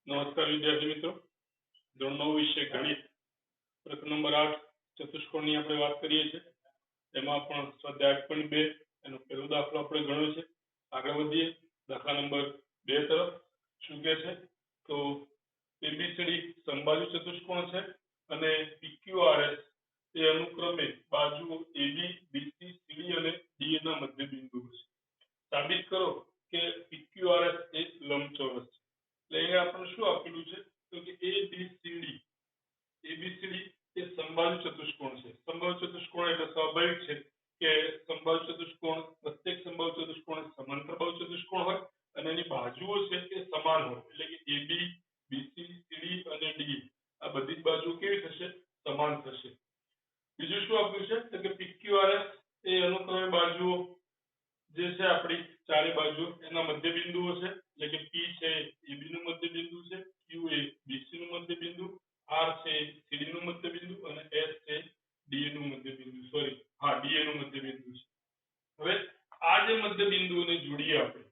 નમસ્કાર વિદ્યાર્થી મિત્રો, ધોરણ 9 વિષય ગણિત પ્રકરણ નંબર 8 ચતુષ્કોણની આપણે વાત કરીએ છીએ. એમાં પણ સ્વાધ્યાય 8.2 એનો પહેલો દાખલો આપણે ગણ્યો છે. આગળ વધીએ દાખલા નંબર 2 તરફ. શું કહે છે? તો એબીસીડી સમબાજુ ચતુષ્કોણ છે અને PQRS એ અનુક્રમે બાજુઓ AB, BC, CD અને DA ના મધ્ય બિંદુઓ છે. સાબિત કરો કે PQRS એ લંબચોરસ છે. એટલે અહીંયા આપણને શું આપેલું છે? તો કે ABCD એ સમબાજુ ચતુષ્કોણ છે. સમબાજુ ચતુષ્કોણ એટલે સ્વાભાવિક છે કે સમબાજુ ચતુષ્કોણ પ્રત્યેક સમબાજુ ચતુષ્કોણ એ સમાંતર બાજુ ચતુષ્કોણ હોય અને એની બાજુઓ છે એ સમાન હોય. એટલે કે AB, BC, CD અને D આ બધી જ બાજુઓ કેવી થશે? સમાન થશે. બીજું શું આપ્યું છે? તો કે PQRS એ અનુક્રમે બાજુઓ જે છે આપણી ચારે બાજુ એના મધ્ય બિંદુઓ છે. એટલે કે P છે AB નું મધ્ય બિંદુ છે, Q એ BC નું મધ્ય બિંદુ, R છે CD નું મધ્ય બિંદુ અને S છે DA નું મધ્ય બિંદુ. DA નું મધ્ય બિંદુ છે. હવે આ જે મધ્ય બિંદુઓને જોડીએ આપણે,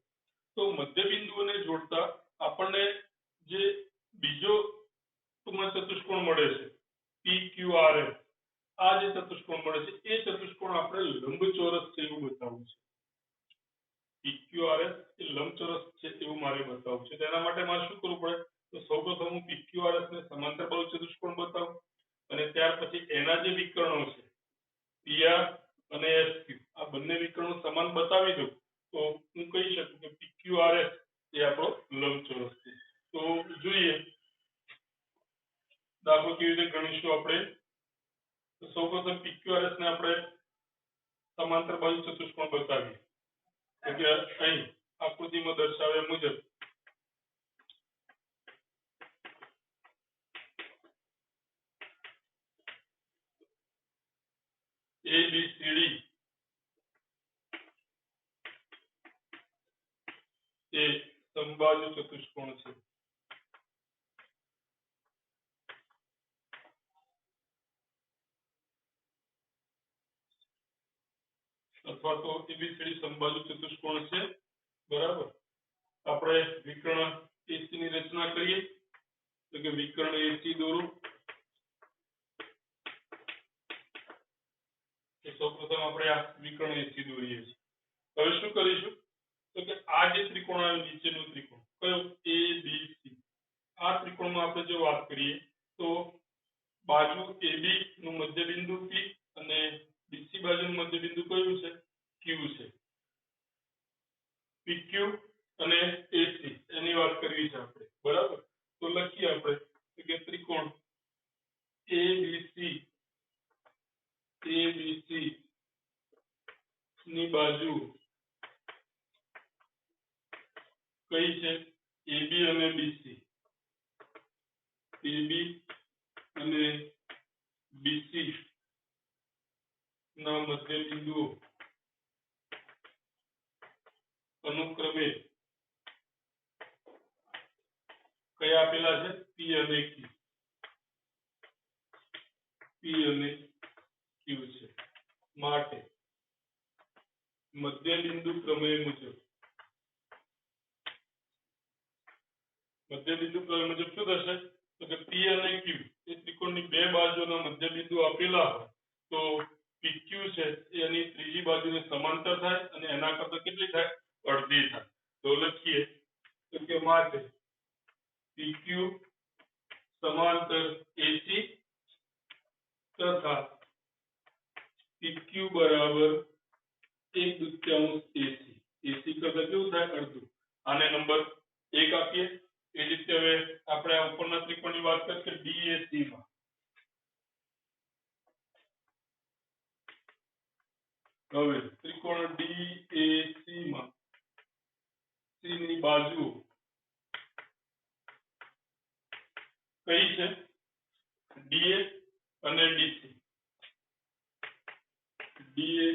તો મધ્ય બિંદુઓને જોડતા આપણને જે બીજો ચતુષ્કોણ મળે છે PQRS, આ જે ચતુષ્કોણ મળે છે એ ચતુષ્કોણ આપણે લંબચોરસ છે એવું બતાવવું છે. PQRS એ લંબચોરસ છે એવું મારે બતાવવું છે. તેના માટે મારે શું કરવું પડે? તો સૌપ્રથમ હું PQRS ને સમાંતર બાજુ ચતુષ્કોણ બતાવું અને ત્યાર પછી એના જે વિકર્ણો છે PR અને SQ આ બંને વિકર્ણો સમાન બતાવી દઉં તો હું કહી શકું કે PQRS એ આપણો લંબચોરસ છે. તો જોઈએ દાખલો કેવી રીતે ગણીશું આપણે. તો સૌપ્રથમ PQRS ને આપણે સમાંતર બાજુ ચતુષ્કોણ બતાવીએ. એટલે અહીં આકૃતિમાં દર્શાવ્યા મુજબ ABCD એ સમબાજુ ચતુષ્કોણ છે. અથવા તો ABCD સમબાજુ ચતુષ્કોણ છે. બરાબર. આપણે વિકર્ણ AC ની રચના કરીએ. તો કે વિકર્ણ AC દોરો. સૌપ્રથમ આપણે આ વિકર્ણ AC દોરીએ છીએ. હવે શું કરીશું? તો કે આ જે ત્રિકોણ આવે નીચેનું ત્રિકોણ કયો? ABC. આ ત્રિકોણમાં આપણે જો વાત કરીએ તો બાજુ AB નું મધ્ય બિંદુ P અને BC બાજુનું મધ્ય બિંદુ કયું છે? Q છે. PQ અને AC એની વાત કરવી છે આપણે. બરાબર. તો લખીએ આપણે કે ત્રિકોણ ABC ની બાજુ કઈ છે? AB અને BC. AB અને BC ના મધ્ય બિંદુઓ અનુક્રમે કયા આપેલા છે? P અને Q. P અને Q છે. માટે મધ્ય બિંદુ પ્રમેય મુજબ શું થશે? તો કે P અને Q એ ત્રિકોણની બે બાજુના મધ્ય બિંદુ આપેલા હોય તો PQ છે એની ત્રીજી બાજુને સમાંતર થાય અને એના કરતા કેટલી થાય? અડધી થાય. તો લખીએ તો કે માટે PQ સમાંતર AC તથા PQ બરાબર 1/2 AC. AC કરતા કેવું થાય? અડધું. આને નંબર 1 આપીએ. એ જ રીતે હવે આપણે આ ઉપરના ત્રિકોણની વાત કરીએ કે DAC માં. હવે ત્રિકોણ DAC માં C ની બાજુ કઈ છે? DA અને DC. DA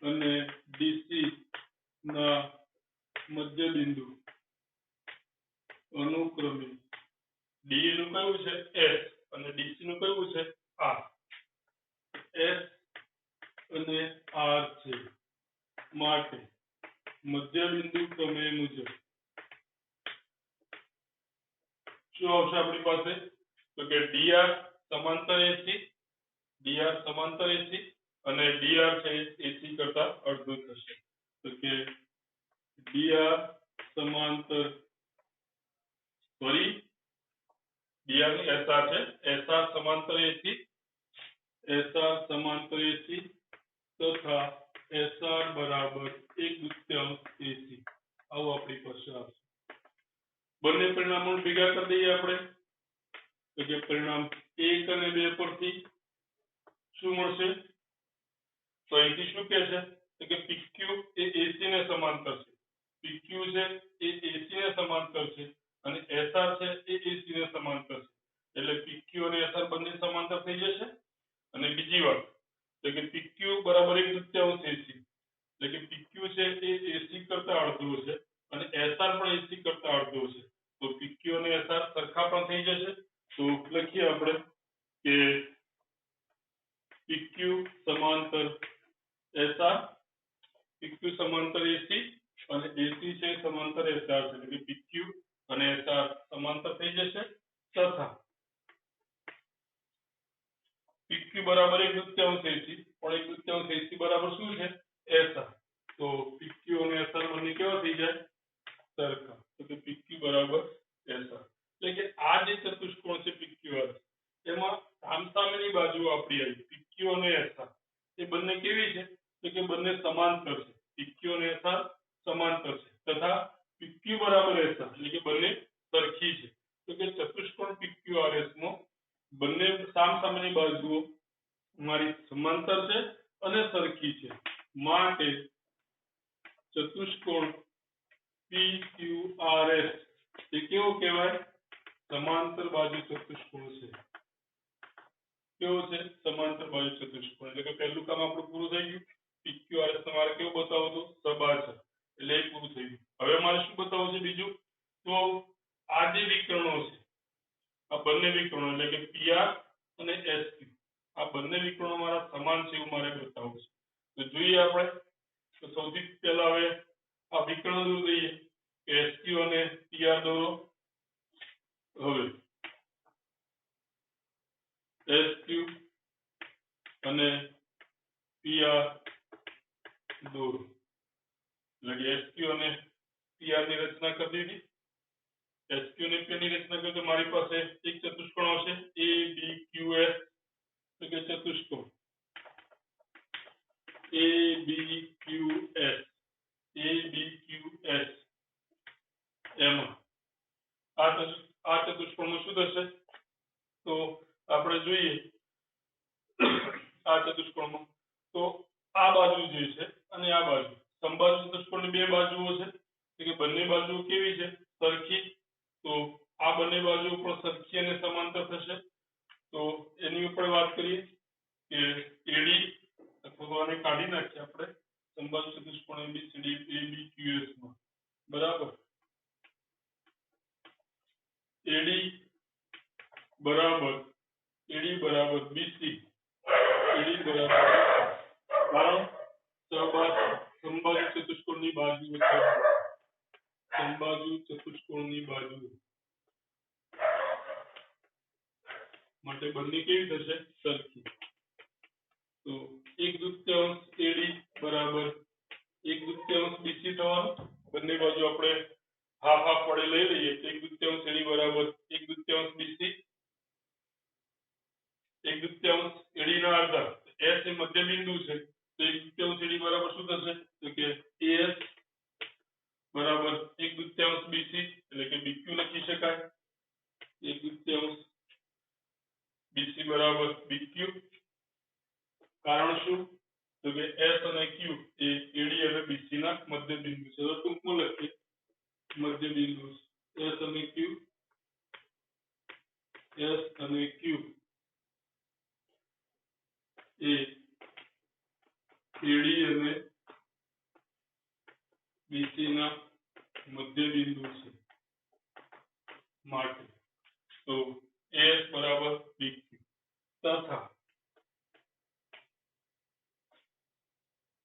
અને DC ના મધ્ય બિંદુ અનુક્રમે DA નું કયું છે? S અને DC નું કયું છે? R. S અને R છે. માટે મધ્ય બિંદુ પ્રમેય મુજબ શું આવશે આપણી પાસે તો કે dr સમાંતર AC dr સમાંતર AC અને dr છે AC કરતા અડધું થશે તો કે dr સમાંતર સોરી dr ની SR છે SR સમાંતર AC SR સમાંતર AC તથા SR બરાબર 1/2 AC આવું આપણી પાસે આવશે બંને પરિણામો ભેગા કરી દઈએ આપણે તો કે પરિણામ 1 અને 2 પરથી શું મળશે તો અહીંથી શું કહે છે તો કે PQ એ AC ને સમાંતર છે PQ છે એ AC ને સમાંતર છે અને SR છે એ AC ને સમાંતર છે એટલે PQ અને SR બંને સમાંતર થઈ જશે અને બીજી વાત તો કે PQ બરાબર 1/2 AC એટલે કે PQ છે એ AC કરતા અડધું છે અને SR પણ AC કરતા અડધું છે તો PQ અને SR સરખા પણ થઈ જશે તો લખીએ આપણે કે PQ સમાંતર SR PQ સમાંતર AC અને AC છે સમાંતર SR છે એટલે PQ અને SR સમાંતર થઈ જશે તથા PQ બરાબર 1/2 AC પણ 1/2 AC બરાબર શું છે SR તો PQ અને SR બંને કેવા થઈ જાય સરખા તો કે PQ બરાબર SR એટલે કે આ જે ચતુષ્કોણ છે PQR એમાં સામસામેની બાજુ આપણી આવી PQ અને SR એ બંને કેવી છે તો કે બંને સમાંતર છે PQ અને SR સમાંતર છે તથા PQ બરાબર SR એટલે કે બંને સરખી છે તો કે ચતુષ્કોણ PQRS માં બંને સામસામેની બાજુઓ મારી સમાંતર છે અને સરખી છે માટે ચતુષ્કોણ PQRS એ કેવો કહેવાય સમાંતર બાજુ ચતુષ્કોણ છે કેવો છે સમાંતર બાજુ ચતુષ્કોણ એટલે કે પહેલું કામ આપણું પૂરું થઈ ગયું PQRS તમારે કેવું બતાવવું હતું સબાજુ એટલે એ પૂરું થઈ ગયું હવે મારે શું બતાવવું છે બીજું તો આ જે વિકર્ણો છે આ બંને વિકર્ણો એટલે કે PR અને SQ આ બંને વિકર્ણો મારા સમાન છે એવું મારે બતાવવું છે તો જોઈએ આપણે તો સૌથી પહેલા હવે આ વિકર્ણ દોરી દઈએ કે SQ અને PR દોરો હવે SQ અને PR દોરો એટલે કે SQ અને PR ની રચના કરી દીધી SQ અને PR ની રચના કરી તો મારી પાસે એક ચતુષ્કોણ આવશે ABQS તો કે ચતુષ્કોણ ABQS એમાં આ ચતુષ્કોણમાં શું થશે તો આપણે જોઈએ આ ચતુષ્કોણમાં તો આ બાજુ જે છે અને આ બાજુ સમબાજુ ચતુષ્કોણની બે બાજુઓ છે એટલે કે બંને બાજુઓ કેવી છે સરખી તો આ બંને બાજુઓ પણ સરખી અને સમાંતર થશે તો એની ઉપર વાત કરીએ કે AD અથવા તો આને કાઢી નાખીએ આપણે સમબાજુ ચતુષ્કોણ ABCD ABQS માં બરાબર AD બરાબર BC AD બરાબર કારણ સમબાજુ ચતુષ્કોણની બાજુ સમબાજુ ચતુષ્કોણની બાજુ માટે બંને કેવી થશે સરખી તો 1/2 AD બરાબર 1/2 BC થવાનું બંને બાજુ આપણે હાફ હાફ વડે લઈ લઈએ તો 1/2 AD બરાબર 1/2 BC 1/2 AD ના અડધા S એ મધ્ય બિંદુ છે તો 1/2 AD બરાબર શું થશે તો કે AS બરાબર 1/2 BC એટલે કે BQ લખી શકાય 1/2 BC બરાબર BQ કારણ શું તો કે S અને Q એ AD અને BC ના મધ્ય બિંદુ છે તો ટૂંકમાં લખીએ મધ્ય બિંદુ S અને Q એ AD અને BC ના મધ્ય બિંદુ છે માટે તો AS બરાબર BQ તથા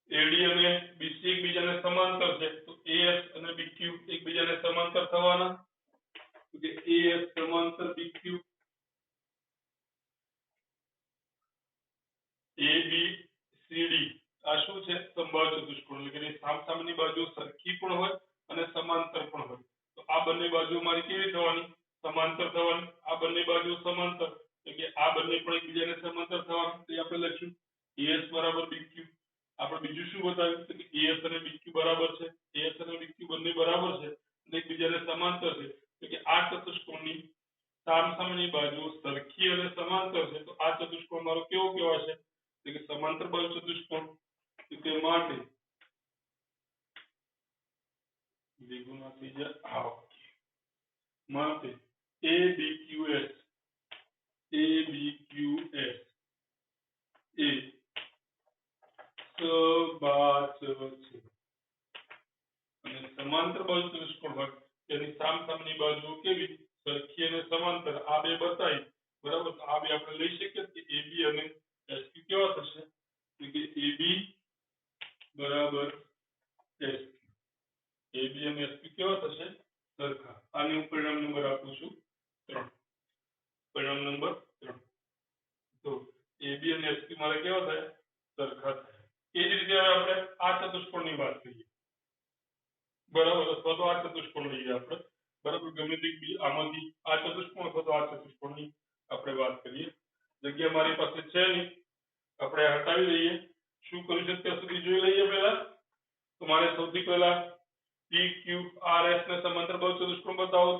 AD અને BC એકબીજાને સમાંતર છે તો AS અને BQ એકબીજાને સમાંતર થવાના તો કે AS સમાંતર BQ, ABCD આ શું છે સમબાહુ ચતુષ્કોણ એટલે કે એની સામસામેની બાજુ સરખી પણ હોય અને સમાંતર પણ હોય તો આ બંને બાજુ મારી કેવી થવાની સમાંતર થવાની આ બંને બાજુ સમાંતર એટલે કે આ બંને પણ એકબીજાને સમાંતર થવાનું તો આપણે લખશું AS બરાબર BQ આપણે બીજું શું બતાવ્યું તો કે AS અને BQ બરાબર છે AS અને BQ બંને બરાબર છે અને એકબીજાને સમાંતર છે એટલે કે આ ચતુષ્કોણની સામસામેની બાજુ સરખી અને સમાંતર છે તો આ ચતુષ્કોણ મારો કેવો કહેવાશે એટલે કે સમાંતર બાજુ ચતુષ્કોણ તે માટે દ્વિગુણા ત્રીજા આવો માટે ABQS એ સબાચ છે અને સમાંતર બાજુ ચતુષ્કોણ હોય તેની સામસામેની બાજુ કેવી સરખી અને સમાંતર આ બે બતાવી બરાબર તો આ બે આપણે લઈ શકીએ કે AB અને SQ કેવા થશે તો કે AB બરાબર SQ AB અને SQ કેવા થશે સરખા આની હું પરિણામ નંબર આપું છું 3 પરિણામ નંબર 3 તો AB અને SQ મારે કેવા થાય સરખા થાય એ જ રીતે હવે આપણે આ ચતુષ્કોણની વાત કરીએ બરાબર અથવા તો આ ચતુષ્કોણ લઈએ આપણે બરાબર ગમે તે આમાંથી આ ચતુષ્કોણ અથવા તો આ ચતુષ્કોણની આપણે વાત કરીએ જગ્યા મારી પાસે છે નહીં આપણે હટાવી દઈએ શું કર્યું છે ત્યાં સુધી જોઈ લઈએ પહેલા તો મારે સૌથી પહેલા PQRS ને સમાંતર બાજુ ચતુષ્કોણ બતાવો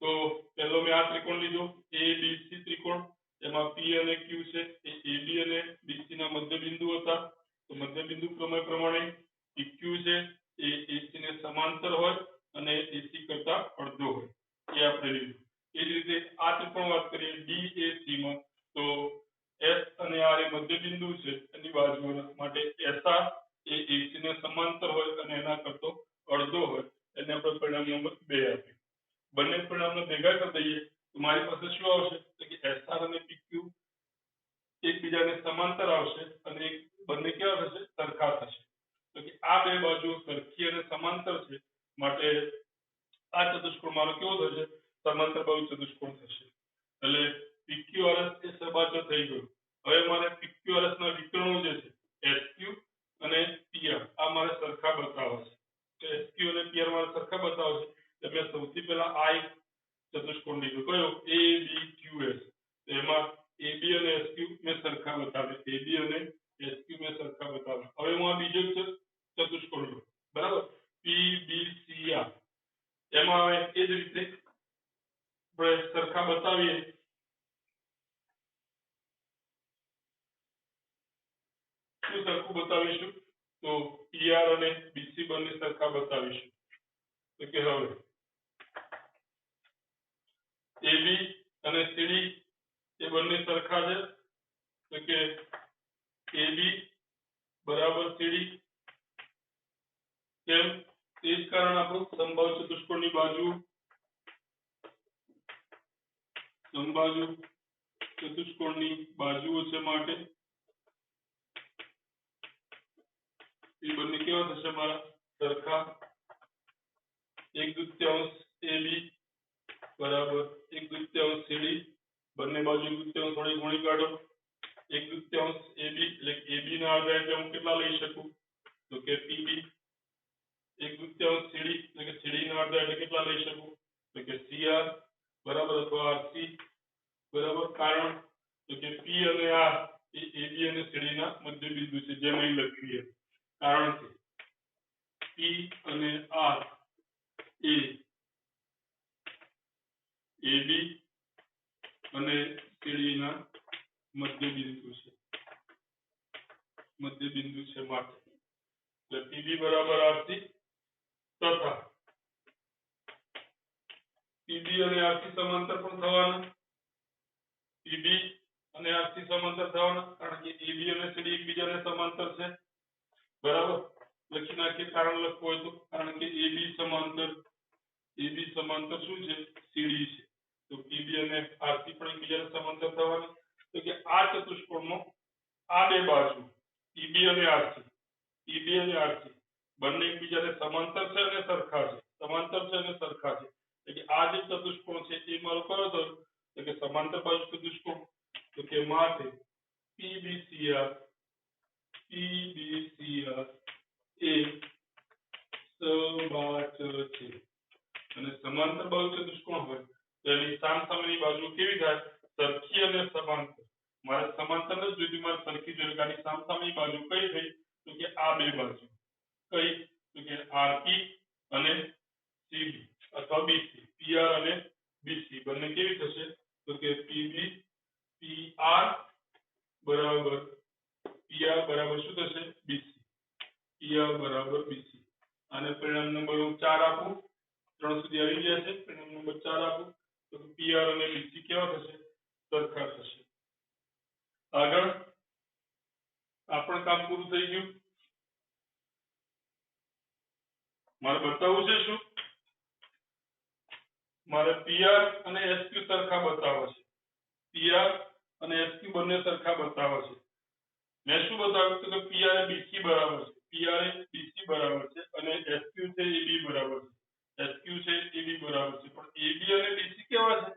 તો પહેલો મેં આ ત્રિકોણ લીધો ABC ત્રિકોણ એમાં P અને Q છે એ AB અને BC ના મધ્ય બિંદુ હતા તો મધ્ય બિંદુ પ્રમાણે PQ છે એ AC ને સમાંતર હોય અને AC કરતા અડધો હોય એ આપણે લીધું એ જ રીતે આ ત્રિકોણ વાત કરીએ DAC માં તો S અને R એ મધ્ય બિંદુ છે એની બાજુ માટે SR એ AC ને સમાંતર હોય અને એના કરતો અડધો હોય એને આપણે પરિણામ નંબર 2 આપ્યું બંને પરિણામને ભેગા કરી દઈએ તો મારી પાસે શું આવશે તો કે SR અને PQ એકબીજાને સમાંતર આવશે અને બંને કેવા થશે સરખા થશે તો કે આ બે બાજુ સરખી અને સમાંતર છે માટે આ ચતુષ્કોણ મારો કેવો થશે સમાંતર બાજુ ચતુષ્કોણ થશે એટલે PQRS એ સબાચો થઈ ગયો હવે મારે PQRS ના વિકર્ણો જે છે SQ અને PR આ મારે સરખા બતાવવા છે તો SQ અને PR મારે સરખા બતાવવા છે એટલે સૌથી પહેલા આ એક ચતુષ્કોણ લીધો કયો ABQS એમાં AB અને SQ મેં સરખા બતાવ્યા AB અને SQ મેં સરખા બતાવ્યા હવે હું આ બીજો ચતુષ્કોણ લઉં બરાબર PBCR એમાં હવે એ જ રીતે આપણે સરખા બતાવીએ શું સરખું બતાવીશું તો PR અને BC બંને સરખા બતાવીશું તો કે હવે AB અને CD એ બંને સરખા છે તો કે AB બરાબર CD કેમ તે જ કારણ આપણું સમબાહુ ચતુષ્કોણની બાજુ સમબાહુ ચતુષ્કોણની બાજુઓ છે માટે એ બંને કેવા થશે મારા સરખા 1/2 AB બરાબર 1/2 CD બંને બાજુ 1/2 થોડી ગુણી કાઢો 1/2 AB એટલે AB ના આધારે એટલે હું કેટલા લઈ શકું તો કે PB 1/2 CD એટલે કે CD ના આધારે એટલે કેટલા લઈ શકું તો કે CR બરાબર અથવા RC બરાબર કારણ તો કે P અને R એ AB અને CD ના મધ્ય બિંદુ છે જેમ અહીં લખ્યું છે કારણ કે P અને R એ AB અને CD ના મધ્ય બિંદુ છે માટે એટલે PB બરાબર RC તથા PB અને RC સમાંતર પણ થવાના PB અને RC સમાંતર થવાના કારણ કે AB અને CD એકબીજાને સમાંતર છે બરાબર લખી નાખીએ કારણ લખવું હોય તો કારણ કે AB સમાંતર શું છે CD છે તો PB અને RC પણ એકબીજાને સમાંતર થવાના તો કે આ ચતુષ્કોણમાં આ બે બાજુ PB અને RC બંને એકબીજાને સમાંતર છે અને સરખા છે એટલે આ જે ચતુષ્કોણ છે એ મારો કયો થયો તો કે સમાંતર બાજુ ચતુષ્કોણ તો કે માટે PBCR એ સબાચ છે અને સમાંતર બાજુ ચતુષ્કોણ હોય તો એની સામસામેની બાજુ કેવી થાય સરખી અને સમાંતર મારે સમાંતર જ જોઈતી મારે સરખી જોઈએ કારણ કે સામસામેની બાજુ કઈ થઈ તો કે આ બે બાજુ કઈ તો કે RP અને CB અથવા BC PR અને BC બંને કેવી થશે તો કે PB PR બરાબર PR બરાબર શું થશે BC PR બરાબર BC અને પરિણામ નંબર હું 4 આપું 3 સુધી આવી ગયા છે પરિણામ નંબર 4 આપું તો PR અને BC કેવા થશે સરખા થશે આગળ આપણું કામ પૂરું થઈ ગયું મારે બતાવવું છે શું મારે PR અને SQ સરખા બતાવવા છે PR અને SQ બંને સરખા બતાવવા છે મેં શું બતાવ્યું તો કે PR એ BC બરાબર છે PR એ BC બરાબર છે અને SQ છે એ B બરાબર છે SQ છે એ B બરાબર છે પણ AB અને BC કેવા છે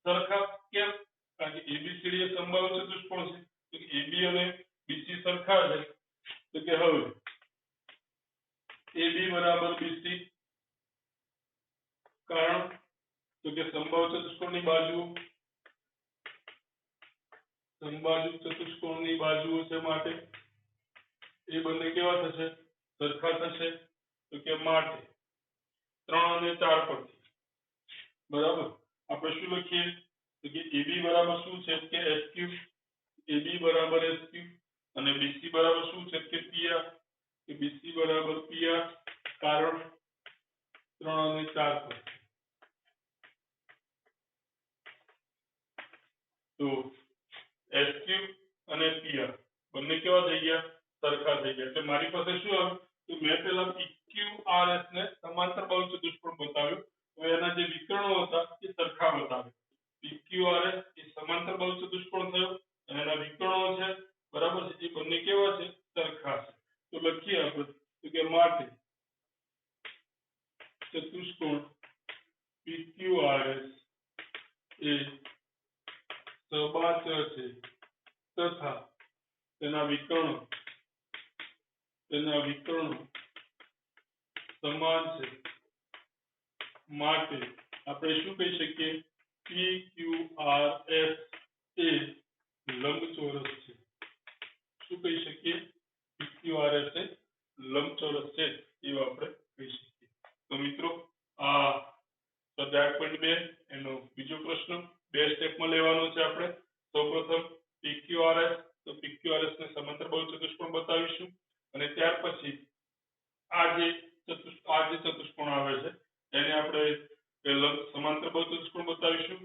સરખા કેમ કારણ કે ABCD એ સમબાહુ ચતુષ્કોણ છે તો AB અને BC સરખા છે તો કે હવે AB બરાબર BC કારણ તો કે સમબાહુ ચતુષ્કોણની બાજુઓ છે માટે એ બંને કેવા થશે સરખા થશે તો કે માટે 3 અને 4 પરથી બરાબર આપણે શું લખીએ તો કે AB બરાબર શું છે કે SQ AB બરાબર SQ અને BC બરાબર શું છે કે PR કે BC બરાબર PR કારણ 3 અને 4 પરથી તો SQ અને PR બંને કેવા થઈ ગયા સરખા થઈ ગયા એટલે મારી પાસે શું આવ્યું તો મેં પહેલા PQRS ને સમાંતર બાહુ ચતુષ્કોણ બતાવ્યું તો એના જે વિકર્ણો હતા એ સરખા બતાવ્યા PQRS એ સમાંતર બાહુ ચતુષ્કોણ થયો અને એના વિકર્ણો છે બરાબર છે એ બંને કેવા છે સરખા છે તો લખીએ આપણે તો કે માટે ચતુષ્કોણ PQRS એ સબાચ છે તથા તેના વિકર્ણો સમાન છે માટે આપણે શું કહી શકીએ PQRS એ લંબચોરસ છે શું કહી શકીએ PQRS એ લંબચોરસ છે એવું આપણે કહી શકીએ તો મિત્રો આ સ્વાધ્યાય 8.2 એનો બીજો પ્રશ્ન બે સ્ટેપમાં લેવાનો છે આપણે સૌપ્રથમ PQRS તો PQRS ને સમાંતર બાહુ ચતુષ્કોણ બતાવીશું અને ત્યાર પછી આ જે ચતુષ્કોણ આવે છે એને આપણે સમાંતર બાહુ ચતુષ્કોણ બતાવીશું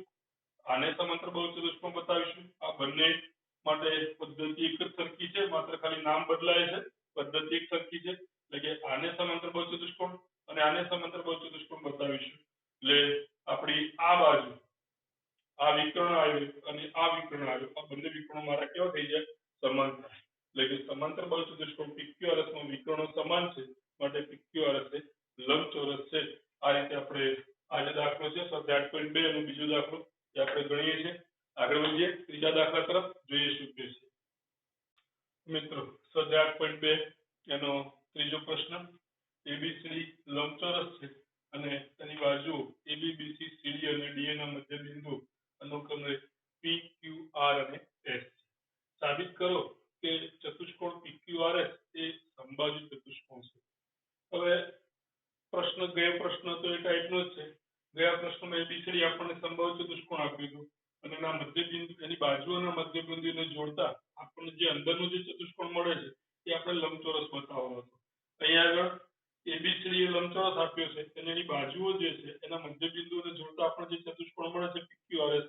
આને સમાંતર બાહુ ચતુષ્કોણ બતાવીશું આ બંને માટે પદ્ધતિ એક જ સરખી છે માત્ર ખાલી નામ બદલાય છે પદ્ધતિ એક સરખી છે એટલે કે આને સમાંતર બાહુ ચતુષ્કોણ અને આને સમાંતર બાહુ ચતુષ્કોણ બતાવીશું એટલે આપણી આ બાજુ આ વિકર્ણ આવ્યું અને આ વિકર્ણ આવ્યું આ બંને વિકર્ણો મારા કેવા થઈ જાય સમાન થાય એટલે કે સમાંતર બાહુ ચતુષ્કોણ PQRS માં વિકર્ણો સમાન છે માટે PQRS એ લંબચોરસ છે આ રીતે આપણે આ જે દાખલો છે સ્વાધ્યાય 8.2 નો બીજો દાખલો જે આપણે ગણીએ છીએ આગળ વધીએ ત્રીજા દાખલા તરફ જોઈએ શું કહે છે મિત્રો સ્વાધ્યાય 8.2 એનો ત્રીજો પ્રશ્ન ABCD લંબચોરસ છે અને તેની બાજુઓ AB BC CD અને DA ના મધ્ય બિંદુ અનુક્રમે PQR અને S સાબિત કરો કે ચતુષ્કોણ PQRS એ સમબાજુ ચતુષ્કોણ છે હવે ગયો પ્રશ્ન તો એ ટાઈપનો જ છે ગયા પ્રશ્નમાં ABCD આપણને સમબાજુ ચતુષ્કોણ આપ્યું હતું અને એના મધ્ય બિંદુ એની બાજુઓના મધ્ય બિંદુને જોડતા આપણને જે અંદરનું જે ચતુષ્કોણ મળે છે એ આપણે લંબચોરસ બતાવવાનો હતો અહીંયા આગળ ABCD એ લંબચોરસ આપ્યો છે અને એની બાજુઓ જે છે એના મધ્ય બિંદુને જોડતા આપણને જે ચતુષ્કોણ મળે છે PQRS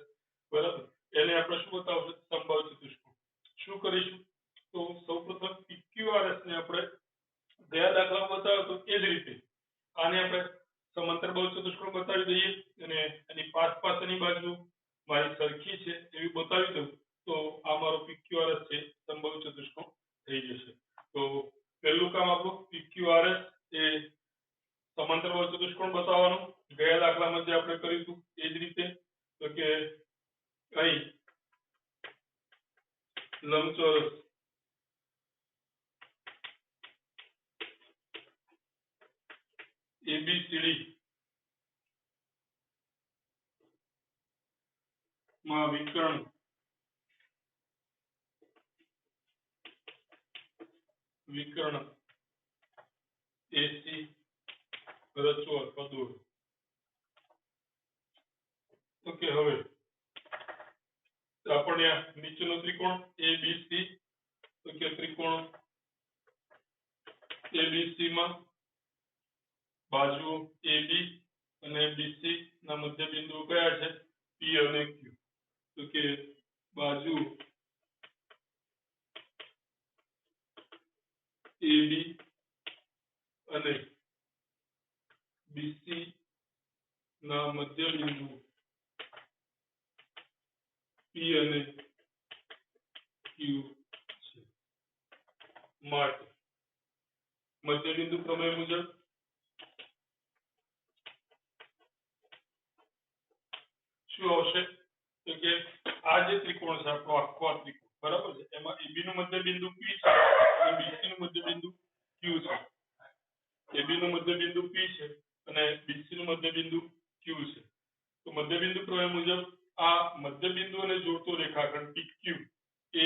બરાબર એને આપણે શું બતાવશું સમબાજુ ચતુષ્કોણ શું કરીશું તો સૌપ્રથમ PQRS ને આપણે ગયા દાખલામાં બતાવ્યો તો એ જ રીતે આને આપણે સમાંતર બાહુ ચતુષ્કોણ બતાવી દઈએ અને એની પાસની બાજુ મારી સરખી છે એવી બતાવી દઉં તો આ મારો PQRS છે સમબાહુ ચતુષ્કોણ થઈ જશે તો પહેલું કામ આપણું PQRS એ સમાંતર બાજુ ચતુષ્કોણ બતાવવાનો ગયા દાખલામાં જે આપણે કર્યું હતું એ જ રીતે તો કે અહીં લંબચોરસ ABCD માં વિકર્ણ AC રચો અથવા દોરો ઓકે હવે આપણે આ નીચેનો ત્રિકોણ ABC તો કે ત્રિકોણ ABC માં બાજુઓ AB અને BC ના મધ્ય બિંદુઓ કયા છે P અને Q તો કે બાજુ AB અને BC ના મધ્ય બિંદુ P અને Q છે માટે મધ્ય બિંદુ પ્રમેય મુજબ શું આવશે તો કે આ જે ત્રિકોણ છે આપણો આખો આ ત્રિકોણ બરાબર છે એમાં AB નું મધ્ય બિંદુ P છે અને BC નું મધ્ય બિંદુ Q છે AB નું મધ્ય બિંદુ P છે અને BC નું મધ્ય બિંદુ Q છે તો મધ્ય બિંદુ પ્રમેય મુજબ આ મધ્ય બિંદુઓને જોડતો રેખાખંડ PQ એ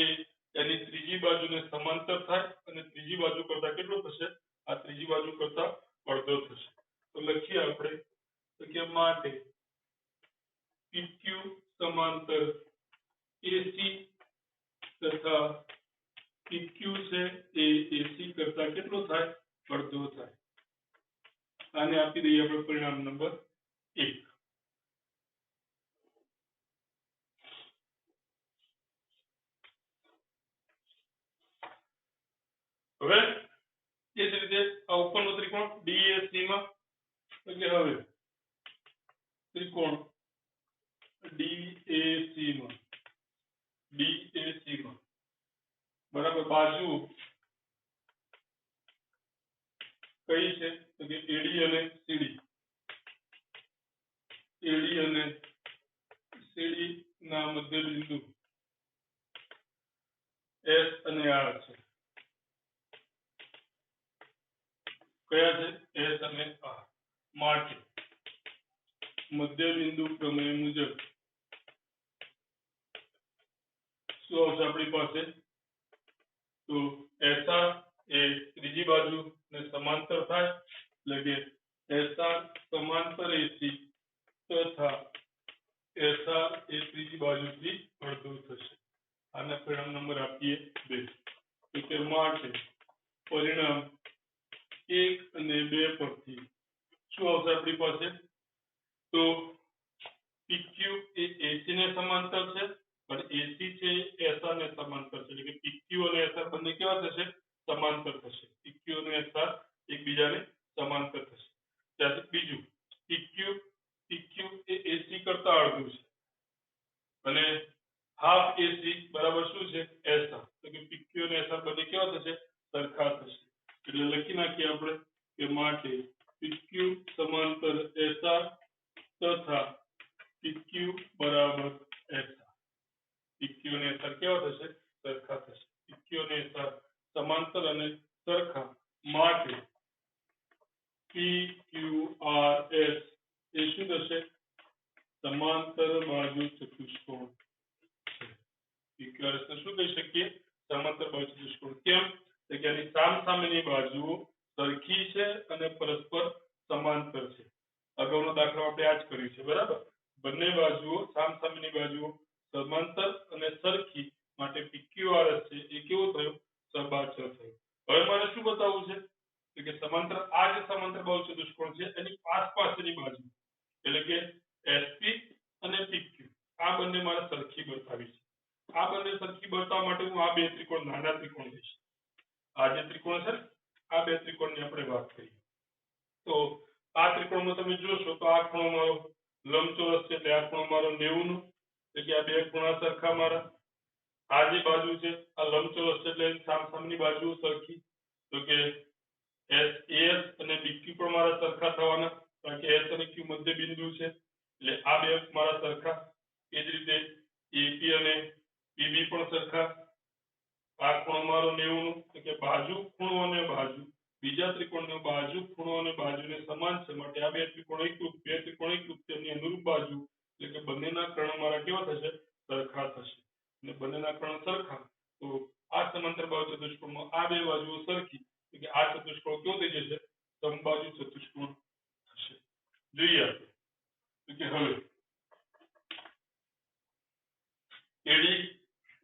એની ત્રીજી બાજુને સમાંતર થાય અને ત્રીજી બાજુ કરતા કેટલો થશે આ ત્રીજી બાજુ કરતા અડધો થશે તો લખીએ આપણે તો કે માટે PQ સમાંતર AC તથા PQ છે એ AC કરતા કેટલો થાય અડધો થાય આને આપી દઈએ આપણે પરિણામ નંબર 1 હવે એ જ રીતે આ ઉપરનો ત્રિકોણ DAC માં એટલે હવે ત્રિકોણ DAC માં બરાબર બાજુ કઈ છે તો કે AD અને CD ના મધ્ય બિંદુ S અને R છે કયા છે S અને R માટે મધ્ય બિંદુ પ્રમેય મુજબ શું આવશે આપણી પાસે તો SR એ ત્રીજી બાજુ ને સમાંતર થાય એટલે કે SR સમાંતર AC તથા SR એ ત્રીજી બાજુથી અડધો થશે આને પરિણામ નંબર આપીએ 2 તો કે માટે પરિણામ 1 અને 2 પરથી શું આવશે આપણી પાસે તો PQ એ AC ને સમાંતર છે અને AC છે એ SR ને સમાંતર છે એટલે કે PQ અને SR બંને કેવા થશે સમાંતર થશે PQ અને SR એકબીજાને સમાંતર થશે ત્યારબાદ બીજું PQ એ AC કરતા અડધું છે અને હાફ AC બરાબર શું છે SR તો કે PQ અને SR બંને કેવા થશે સરખા થશે એટલે લખી નાખીએ આપણે કે માટે PQ સમાંતર SR તથા PQ બરાબર SR PQ અને SR કેવા થશે સરખા થશે PQ અને SR સમાંતર અને સરખા માટે PQRS એ શું થશે સમાંતર બાજુ ચતુષ્કોણ PQRS ને શું કહી શકીએ સમાંતર બાજુ ચતુષ્કોણ કેમ તો કે આની સામસામેની બાજુઓ સરખી છે અને પરસ્પર સમાંતર છે અગાઉનો દાખલો આપણે આ જ કર્યું છે બરાબર બંને બાજુઓ સામસામેની બાજુઓ સમાંતર અને સરખી માટે PQRS છે એ કેવો થયો સબાચર થયો હવે મારે શું બતાવવું છે તો કે સમાંતર આ જે સમાંતર બાજુ ચતુષ્કોણ છે એની આસપાસની બાજુ એટલે કે SP અને PQ આ બંને મારે સરખી બતાવી છે આ બંને સરખી બતાવવા માટે હું આ બે ત્રિકોણ નાના ત્રિકોણ લઈશ આ જે ત્રિકોણ છે આ બે ત્રિકોણની આપણે વાત કરીએ તો આ ત્રિકોણમાં તમે જોશો તો આ ખૂણો મારો લંબચોરસ છે એટલે આ ખૂણો મારો 90 નો એટલે કે આ બે ખૂણા સરખા મારા આ જે બાજુ છે આ લંબચોરસ છે એટલે સામસામેની બાજુઓ સરખી તો કે SAS અને BQ પણ મારા સરખા થવાના, કારણ કે S અને Q મધ્ય બિંદુ છે એટલે આ બે મારા સરખા. એ જ રીતે AP અને PB પણ સરખા. આ ખૂણો મારો 90 નો, એટલે કે બાજુ ખૂણો અને બાજુ બીજા ત્રિકોણનો બાજુ ખૂણો અને બાજુને સમાન છે, માટે આ બે ત્રિકોણ એકરૂપ, બે ત્રિકોણ એકરૂપ તેની અનુરૂપ બાજુ એટલે કે બંનેના કર્ણ મારા કેવા થશે? સરખા થશે. અને બંનેના કર્ણ સરખા તો આ સમાંતર બાજુ ચતુષ્કોણમાં આ બે બાજુઓ સરખી, એટલે કે આ ચતુષ્કોણ કેવો થઈ જશે? સમબાજુ ચતુષ્કોણ થશે. જોઈએ આપણે તો કે હવે AD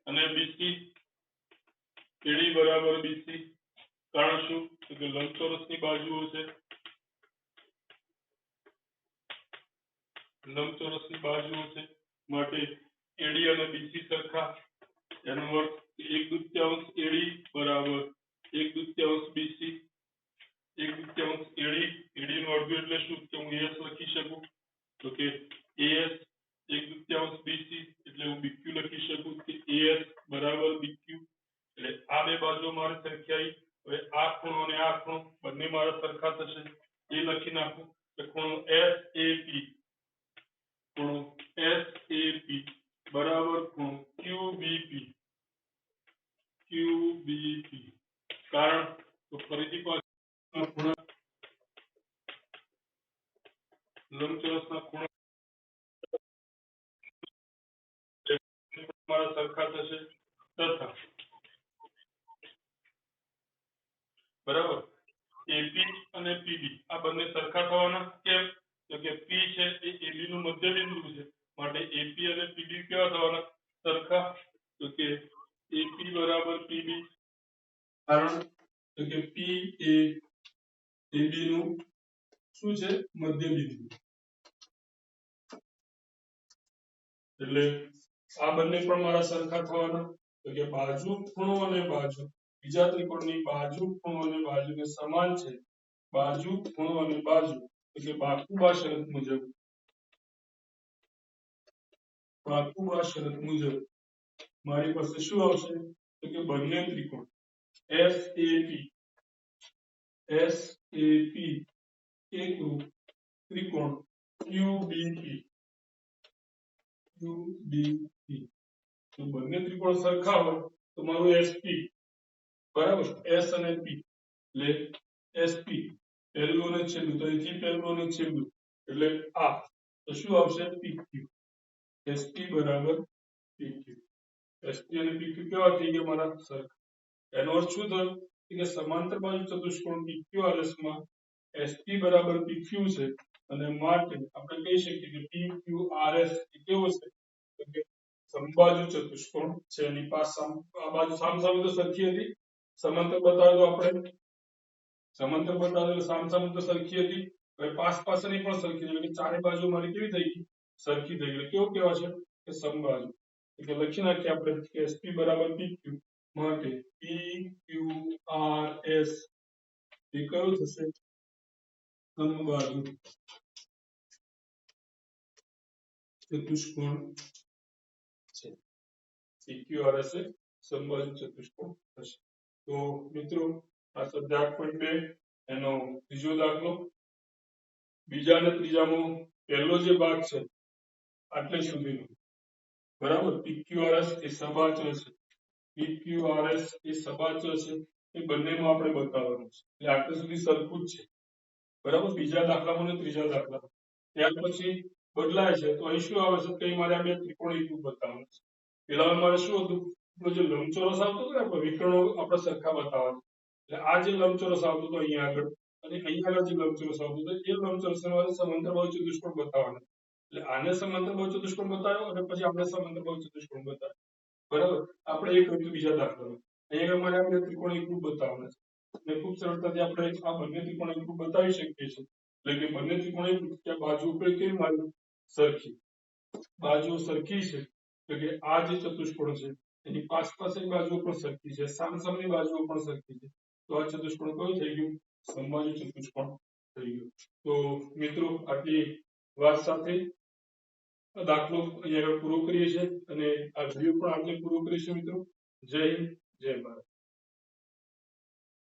અને BC, AD બરાબર BC, કારણ શું? તો કે લંબચોરસની બાજુઓ છે, લંબચોરસની બાજુઓ છે માટે AD અને BC સરખા. એનો અર્થ 1/2 AD બરાબર 1/2 BC. 1/2 AD, AD નું અડધું એટલે શું? કે હું AS લખી શકું, તો કે AS 1/2 BC એટલે હું BQ લખી શકું કે AS બરાબર BQ. એટલે આ બે બાજુ મારી સરખી. હવે આ ખૂણો અને આ ખૂણો બંને મારા સરખા થશે, એ લખી નાખું. તો ખૂણો SAP, ખૂણો SAP બરાબર ખૂણો QBP, QBP. કારણ તો ફરીથી પાછું ખૂણા, લંબચોરસના ખૂણા મારા સરખા થશે તથા બરાબર AP અને PB આ બંને સરખા થવાના. કેમ? તો કે P છે એ AB નું મધ્ય બિંદુ છે, માટે AP અને PB કેવા થવાના? સરખા. તો કે AP બરાબર PB, કારણ તો કે P એ AB નું શું છે? મધ્ય બિંદુ. એટલે આ બંને પણ મારા સરખા થવાના. તો કે બાજુ ખૂણો અને બાજુ બીજા ત્રિકોણની બાજુ ખૂણો અને બાજુને સમાન છે. બાજુ ખૂણો અને બાજુ એટલે બાકુબા શરત મુજબ, બાકુબા શરત મુજબ મારી પાસે શું આવશે? તો કે બંને ત્રિકોણ SAP એકરૂપ ત્રિકોણ QBP, તો બંને ત્રિકોણ સરખા હોય તો મારું SP બરાબર S અને P એટલે SP પહેલું અને છેલ્લું, તો અહીંથી પહેલું અને છેલ્લું એટલે આ, તો શું આવશે? PQ. SP બરાબર PQ. SP અને PQ કેવા થઈ ગયા મારા? સરખા. એનો અર્થ શું થયો? કે સમાંતર બાજુ ચતુષ્કોણ PQRS માં SP બરાબર PQ છે અને માટે આપણે કહી શકીએ કે PQRS એ કેવો છે? તો કે સમબાજુ ચતુષ્કોણ છે. એની પાસે આ બાજુ સામસામે તો સરખી હતી, સમાંતર બતાવ્યો તો આપણે, સમાંતર બતાવ્યો એટલે સામસામે તો સરખી હતી. હવે પાસ પાસની પણ સરખી, એટલે કે ચારે બાજુ મારી કેવી થઈ ગઈ? સરખી થઈ ગઈ. કેવું કહેવાય છે? કે સમબાજુ. એટલે લખી નાખીએ આપણે કે SP બરાબર PQ માટે PQRS એ કયું થશે? સમબાજુ ચતુષ્કોણ છે. PQRS એ સમબાજુ ચતુષ્કોણ થશે. તો મિત્રો આ સ્વાધ્યાય 8.2 એનો ત્રીજો દાખલો. બીજા અને ત્રીજામાં પહેલો જે ભાગ છે આટલે સુધીનો બરાબર. PQRS એ સબાચર છે, PQRS એ સબાચર છે, એ બંનેમાં આપણે બતાવવાનું છે. એટલે આટલે સુધી સરખું જ છે બરાબર. બીજા દાખલામાં અને ત્રીજા દાખલામાં ત્યાર પછી બદલાય છે. તો અહીં શું આવે છે? કે મારે આ બે ત્રિકોણ એકરૂપ બતાવવાનું છે. પેલામાં મારે શું હતું? આપણો જે લંબચોરસ આવતો હતો ને, આપણે વિકર્ણો આપણે સરખા બતાવવાના. એટલે આ જે લંબચોરસ આવતો હતો અહીંયા આગળ અને અહીંયા આગળ જે લંબચોરસ આવતો હતો એ લંબચોરસને મારે સમાંતર બાજુ ચતુષ્કોણ બતાવવાના. એટલે આને સમાંતર બાજુ ચતુષ્કોણ બતાવ્યો અને પછી આપણે સમાંતર બાજુ ચતુષ્કોણ બતાવ્યો બરાબર. આપણે એ કર્યું બીજા દાખલામાં. અહીંયા મારે આ બે ત્રિકોણ એકરૂપ બતાવવાના છે અને ખૂબ સરળતાથી આપણે આ બંને ત્રિકોણ એકરૂપ બતાવી શકીએ છીએ. એટલે કે બંને ત્રિકોણ એકરૂપ ત્યાં બાજુ ઉપર કેવી મારી? સરખી. બાજુ સરખી છે એટલે કે આ જે ચતુષ્કોણ છે એની પાસની બાજુઓ પણ સરખી છે, સામસામેની બાજુઓ પણ સરખી છે. તો આ ચતુષ્કોણ કયું થઈ ગયું? સમબાજુ ચતુષ્કોણ થઈ ગયું. તો મિત્રો આટલી વાત સાથે દાખલો અહીંયા પૂરો કરીએ છીએ અને આ વિડિયો પણ આપણે પૂરો કરીશું મિત્રો. જય હિન્દ, જય ભારત.